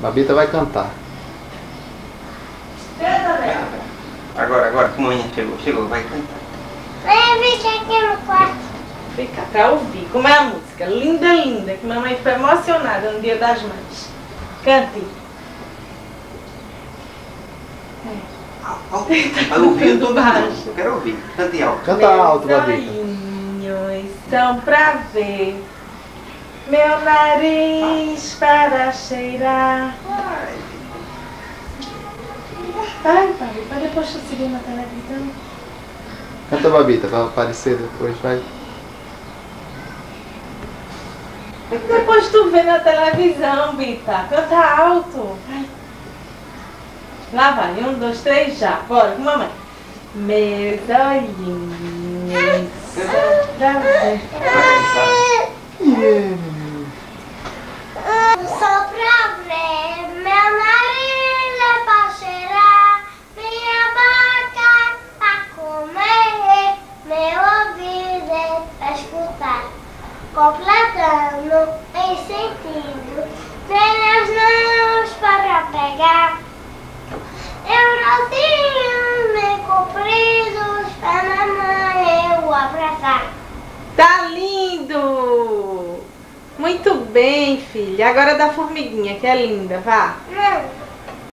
Babita vai cantar. Agora que a mãe chegou, vai cantar. Fica aqui no quarto. Fica pra ouvir. Como é a música? Linda, linda. Que mamãe ficou emocionada no Dia das Mães. Cante. Vai ouvir tudo baixo. Eu quero ouvir. Cante alto. Canta alto, Babita. Meus olhinhos são pra ver, meu nariz para cheirar. Vai, pai, depois tu seguir na televisão. Canta, Babita, vai aparecer depois, vai. Depois tu vê na televisão, Bita. Canta alto. Vai. Lá vai, 1, 2, 3, já. Bora com mamãe. Meus olhinhos são pra ver. Só pra ver, meu nariz é pra cheirar, minha boca pra comer, meu ouvido é pra escutar, completando em sentido, meus mãos para pegar, eurodinhos bem compridos pra mamãe eu abraçar. Tá lindo! Muito bem, filha. Agora da formiguinha, que é linda. Vá. Não.